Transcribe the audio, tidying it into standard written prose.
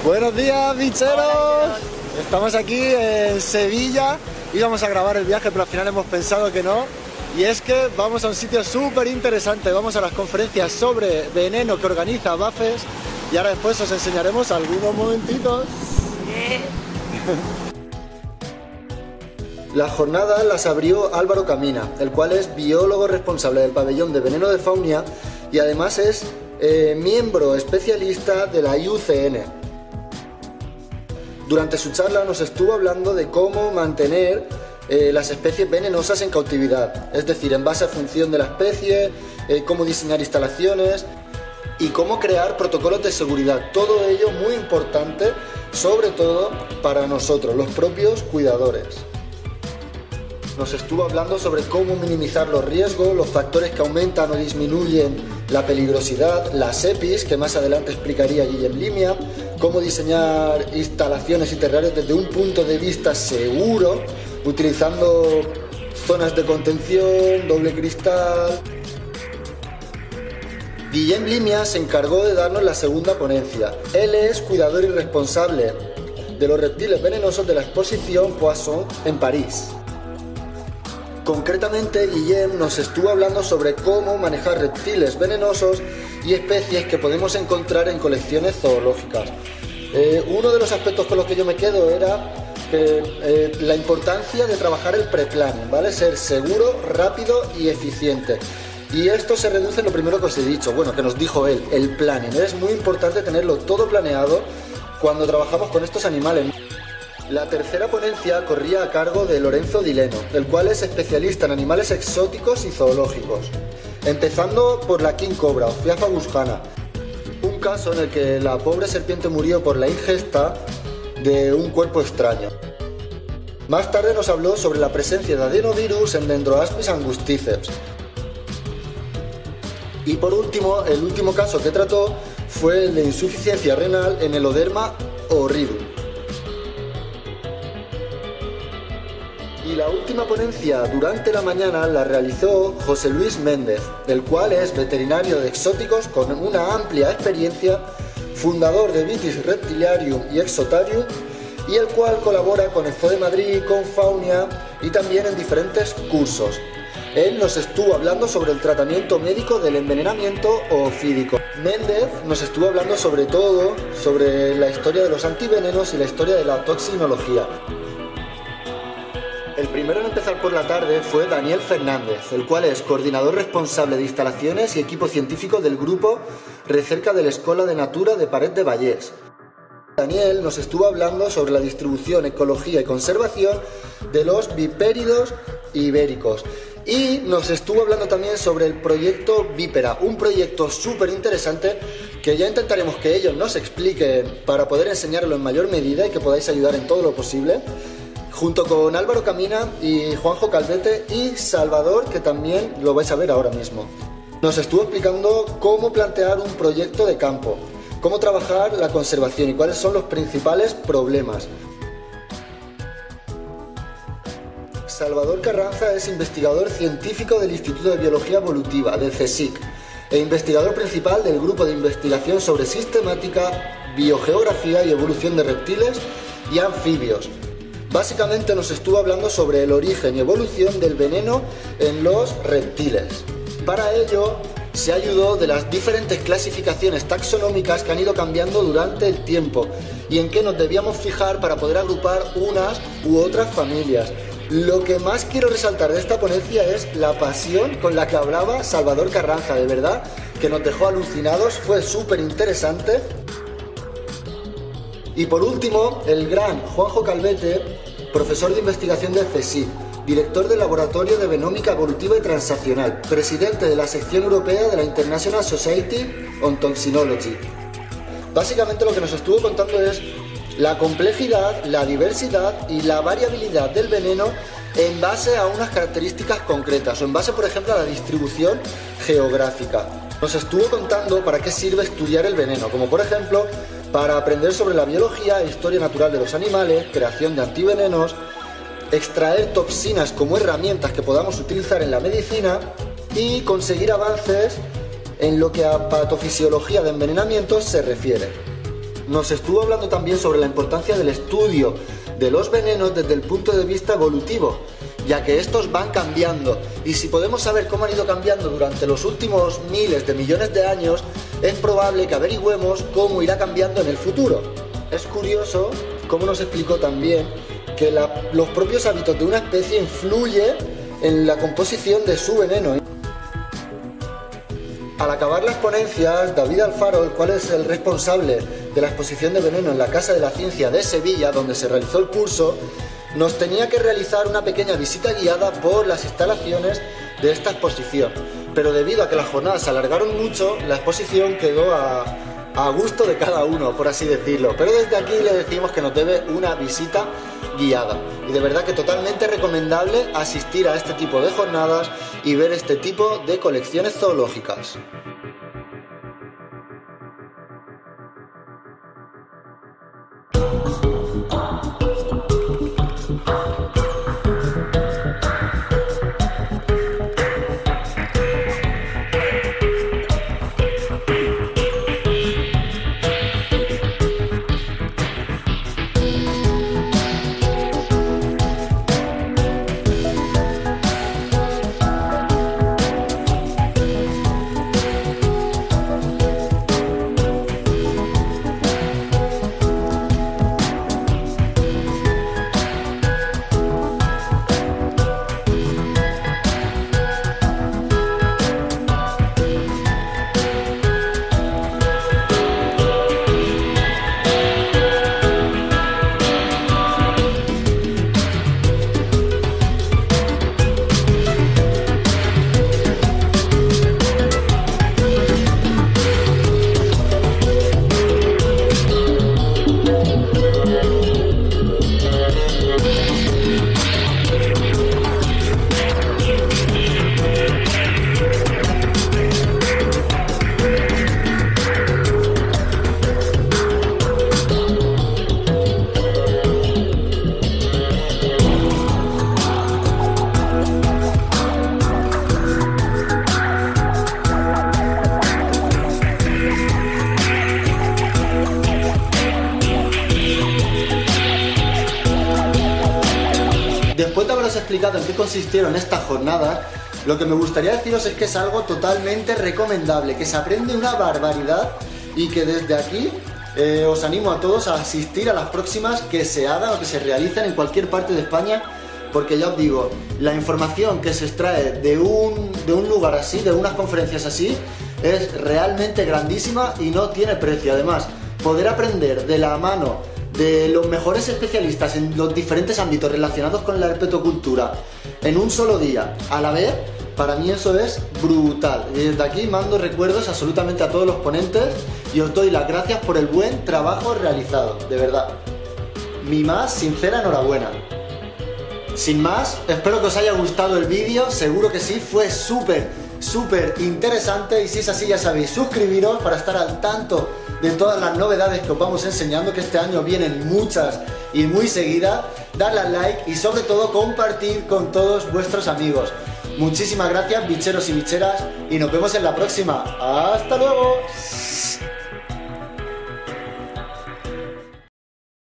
Buenos días, bicheros. Hola, estamos aquí en Sevilla. Íbamos a grabar el viaje, pero al final hemos pensado que no. Y es que vamos a un sitio súper interesante. Vamos a las conferencias sobre veneno que organiza BAFES. Y ahora después os enseñaremos algunos momentitos. Las jornadas las abrió Álvaro Camina, el cual es biólogo responsable del pabellón de veneno de Faunia y además es miembro especialista de la IUCN. Durante su charla nos estuvo hablando de cómo mantener las especies venenosas en cautividad, es decir, en base a función de la especie, cómo diseñar instalaciones y cómo crear protocolos de seguridad. Todo ello muy importante, sobre todo para nosotros, los propios cuidadores. Nos estuvo hablando sobre cómo minimizar los riesgos, los factores que aumentan o disminuyen la peligrosidad, las EPIs, que más adelante explicaría Guillem Limia, cómo diseñar instalaciones y terrarios desde un punto de vista seguro, utilizando zonas de contención, doble cristal. Guillem Limia se encargó de darnos la segunda ponencia. Él es cuidador y responsable de los reptiles venenosos de la exposición Poisson en París. Concretamente, Guillem nos estuvo hablando sobre cómo manejar reptiles venenosos y especies que podemos encontrar en colecciones zoológicas. Uno de los aspectos con los que yo me quedo era la importancia de trabajar el pre-planning, ¿vale? Ser seguro, rápido y eficiente. Y esto se reduce en lo primero que os he dicho, bueno, que nos dijo él, el planning. Es muy importante tenerlo todo planeado cuando trabajamos con estos animales. La tercera ponencia corría a cargo de Lorenzo Dileno, el cual es especialista en animales exóticos y zoológicos. Empezando por la King Cobra, Ophiapha gusjana, un caso en el que la pobre serpiente murió por la ingesta de un cuerpo extraño. Más tarde nos habló sobre la presencia de adenovirus en Dendroaspis angusticeps. Y por último, el último caso que trató fue el de insuficiencia renal en Eloderma horridum. Y la última ponencia durante la mañana la realizó José Luis Méndez, el cual es veterinario de exóticos con una amplia experiencia, fundador de Vitis Reptiliarium y Exotarium, y el cual colabora con el Zoo de Madrid, con Faunia y también en diferentes cursos. Él nos estuvo hablando sobre el tratamiento médico del envenenamiento oofídico. Méndez nos estuvo hablando sobre todo sobre la historia de los antivenenos y la historia de la toxinología. El primero en empezar por la tarde fue Daniel Fernández, el cual es coordinador responsable de instalaciones y equipo científico del grupo recerca de la Escola de Natura de Paret de Vallés. Daniel nos estuvo hablando sobre la distribución, ecología y conservación de los vipéridos ibéricos. Y nos estuvo hablando también sobre el proyecto Vípera, un proyecto súper interesante que ya intentaremos que ellos nos expliquen para poder enseñarlo en mayor medida y que podáis ayudar en todo lo posible, junto con Álvaro Camina y Juanjo Calvete y Salvador, que también lo vais a ver ahora mismo. Nos estuvo explicando cómo plantear un proyecto de campo, cómo trabajar la conservación y cuáles son los principales problemas. Salvador Carranza es investigador científico del Instituto de Biología Evolutiva, del CSIC, e investigador principal del Grupo de Investigación sobre Sistemática, Biogeografía y Evolución de Reptiles y Anfibios. Básicamente nos estuvo hablando sobre el origen y evolución del veneno en los reptiles. Para ello se ayudó de las diferentes clasificaciones taxonómicas que han ido cambiando durante el tiempo y en qué nos debíamos fijar para poder agrupar unas u otras familias. Lo que más quiero resaltar de esta ponencia es la pasión con la que hablaba Salvador Carranza, de verdad que nos dejó alucinados, fue súper interesante. Y por último, el gran Juanjo Calvete, profesor de investigación del CSIC, director del Laboratorio de Venómica Evolutiva y Transaccional, presidente de la sección europea de la International Society on Toxinology. Básicamente lo que nos estuvo contando es la complejidad, la diversidad y la variabilidad del veneno en base a unas características concretas o en base, por ejemplo, a la distribución geográfica. Nos estuvo contando para qué sirve estudiar el veneno, como por ejemplo para aprender sobre la biología e historia natural de los animales, creación de antivenenos, extraer toxinas como herramientas que podamos utilizar en la medicina y conseguir avances en lo que a patofisiología de envenenamientos se refiere. nos estuvo hablando también sobre la importancia del estudio de los venenos desde el punto de vista evolutivo, ya que estos van cambiando, y si podemos saber cómo han ido cambiando durante los últimos miles de millones de años, es probable que averigüemos cómo irá cambiando en el futuro. Es curioso cómo nos explicó también que los propios hábitos de una especie influyen en la composición de su veneno. Al acabar las ponencias, David Alfaro, el cual es el responsable de la exposición de veneno en la Casa de la Ciencia de Sevilla, donde se realizó el curso, nos tenía que realizar una pequeña visita guiada por las instalaciones de esta exposición. Pero debido a que las jornadas se alargaron mucho, la exposición quedó a gusto de cada uno, por así decirlo. Pero desde aquí le decimos que nos debe una visita guiada. Y de verdad que totalmente recomendable asistir a este tipo de jornadas y ver este tipo de colecciones zoológicas. Después de haberos explicado en qué consistieron estas jornadas, lo que me gustaría deciros es que es algo totalmente recomendable, que se aprende una barbaridad y que desde aquí os animo a todos a asistir a las próximas que se hagan o que se realicen en cualquier parte de España, porque ya os digo, la información que se extrae de un lugar así, de unas conferencias así, es realmente grandísima y no tiene precio. Además, poder aprender de la mano de los mejores especialistas en los diferentes ámbitos relacionados con la herpetocultura en un solo día, a la vez, para mí eso es brutal. Y desde aquí mando recuerdos absolutamente a todos los ponentes y os doy las gracias por el buen trabajo realizado, de verdad. Mi más sincera enhorabuena. Sin más, espero que os haya gustado el vídeo, seguro que sí, fue súper interesante, y si es así ya sabéis, suscribiros para estar al tanto de todas las novedades que os vamos enseñando, que este año vienen muchas y muy seguidas, darle al like y sobre todo compartir con todos vuestros amigos. Muchísimas gracias, bicheros y bicheras, y nos vemos en la próxima. ¡Hasta luego!